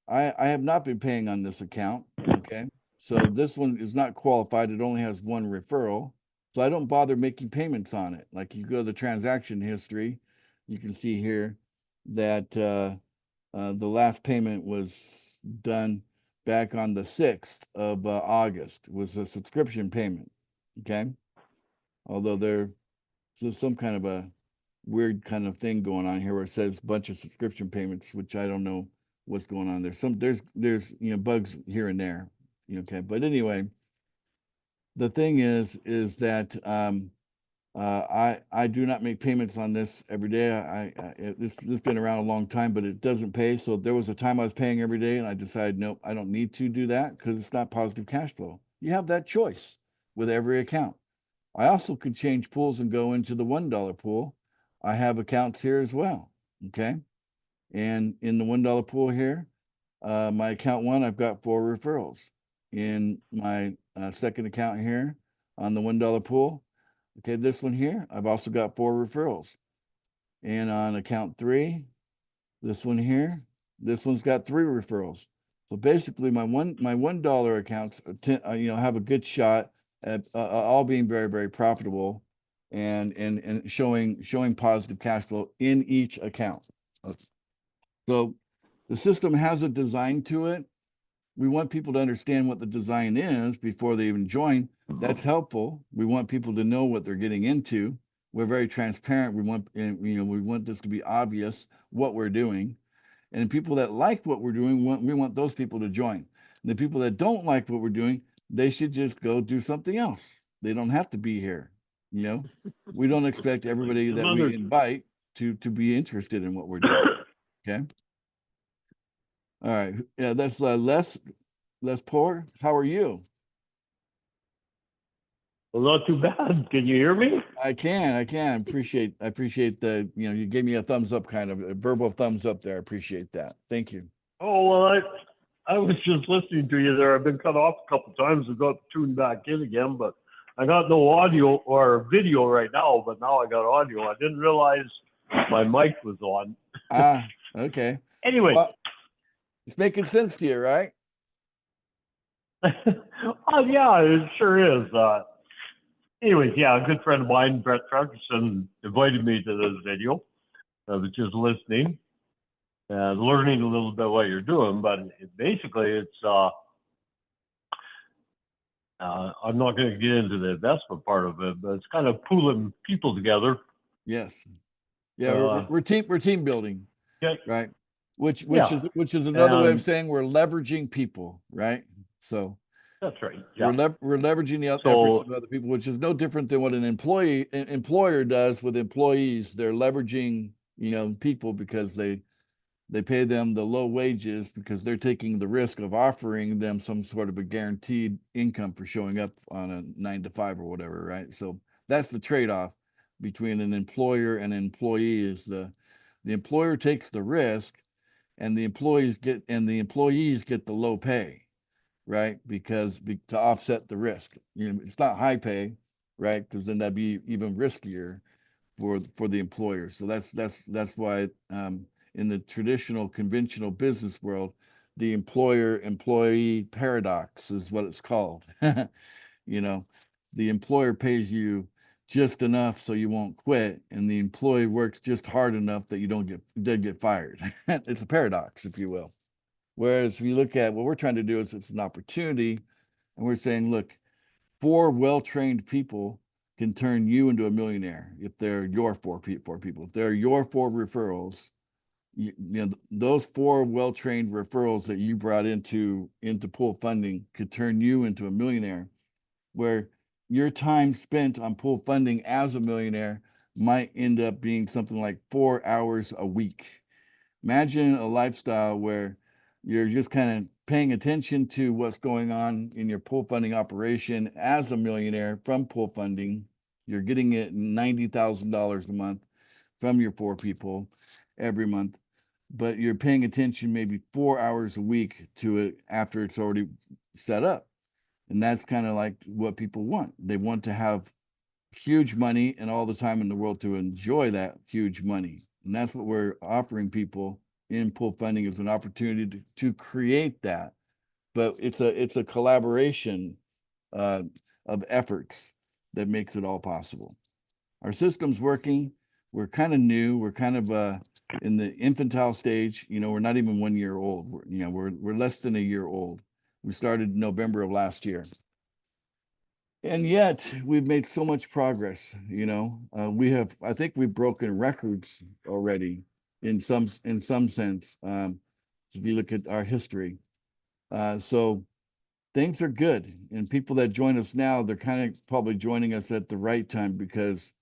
have not been paying on this account, okay? So this one is not qualified. It only has 1 referral. So I don't bother making payments on it. Like, you go to the transaction history, you can see here that the last payment was done back on the 6th of August. It was a subscription payment, okay? Although there's some kind of a weird kind of thing going on here where it says a bunch of subscription payments, which I don't know what's going on there. There's bugs here and there, okay? But anyway, the thing is that I do not make payments on this every day. This has been around a long time, but it doesn't pay. So there was a time I was paying every day, and I decided, nope, I don't need to do that because it's not positive cash flow. You have that choice with every account. I also could change pools and go into the $1 pool. I have accounts here as well, okay? And in the $1 pool here, my account 1, I've got 4 referrals. In my 2nd account here on the $1 pool, okay, this one here, I've also got 4 referrals. And on account 3, this one here, this one's got 3 referrals. So basically my $1 accounts, have a good shot at all being very, very profitable and showing positive cash flow in each account. So the system has a design to it. We want people to understand what the design is before they even join. That's helpful. We want people to know what they're getting into. We're very transparent. We want this to be obvious what we're doing. And people that like what we're doing, we want those people to join. And the people that don't like what we're doing, they should just go do something else. They don't have to be here. We don't expect everybody that we invite to be interested in what we're doing. Okay. All right. Yeah, that's Les Poor. How are you? Well, not too bad. Can you hear me? I can. I appreciate the, you gave me a thumbs up, kind of a verbal thumbs up there. I appreciate that. Thank you. Oh, well, I was just listening to you there. I've been cut off a couple of times. I got tuned back in again, but I got no audio or video right now, but now I got audio. I didn't realize my mic was on. Okay. Anyway. Well, it's making sense to you, right? Yeah, it sure is. Anyways, yeah, a good friend of mine, Brett Ferguson, invited me to this video. I was just listening and learning a little bit what you're doing, but basically it's, I'm not going to get into the investment part of it, but it's kind of pooling people together. Yes. Yeah, we're team building. Okay. Right. Which Yeah. which is another way of And- saying we're leveraging people, right? So That's right. we're Yeah. we're leveraging the efforts So- of other people, which is no different than what an employer does with employees. They're leveraging, people because they pay them the low wages because they're taking the risk of offering them some sort of a guaranteed income for showing up on a 9 to 5 or whatever, right? So that's the trade-off between an employer and an employee is the employer takes the risk and the employees get the low pay, right? Because to offset the risk. It's not high pay, right? Because then that'd be even riskier for the employer. So that's why in the traditional conventional business world, the employer-employee paradox is what it's called. The employer pays you just enough so you won't quit, and the employee works just hard enough that you don't get fired. It's a paradox, if you will. Whereas if you look at what we're trying to do is it's an opportunity, and we're saying, look, 4 well-trained people can turn you into a millionaire if they're your four people. If they're your 4 referrals, those 4 well-trained referrals that you brought into pool funding could turn you into a millionaire, where your time spent on pool funding as a millionaire might end up being something like 4 hours a week. Imagine a lifestyle where you're just kind of paying attention to what's going on in your pool funding operation as a millionaire from pool funding. You're getting it $90,000 a month from your 4 people every month, but you're paying attention maybe 4 hours a week to it after it's already set up. And that's kind of like what people want. They want to have huge money and all the time in the world to enjoy that huge money. And that's what we're offering people in pool funding is an opportunity to create that. But it's a collaboration of efforts that makes it all possible. Our system's working. We're kind of new. We're kind of in the infantile stage. We're not even 1 year old. We're less than a year old. We started November of last year. And yet we've made so much progress, I think we've broken records already in some sense. If you look at our history. So things are good. And people that join us now, they're kind of probably joining us at the right time because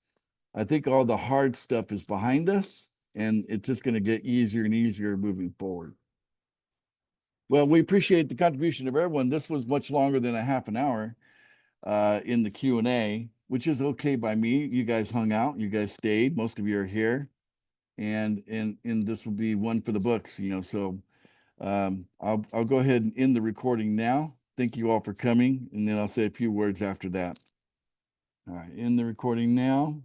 I think all the hard stuff is behind us and it's just going to get easier and easier moving forward. Well, we appreciate the contribution of everyone. This was much longer than a half an hour. In the Q&A, which is okay by me. You guys hung out, you guys stayed, most of you are here. And this will be one for the books, so I'll go ahead and end the recording now. Thank you all for coming, and then I'll say a few words after that. All right, end the recording now.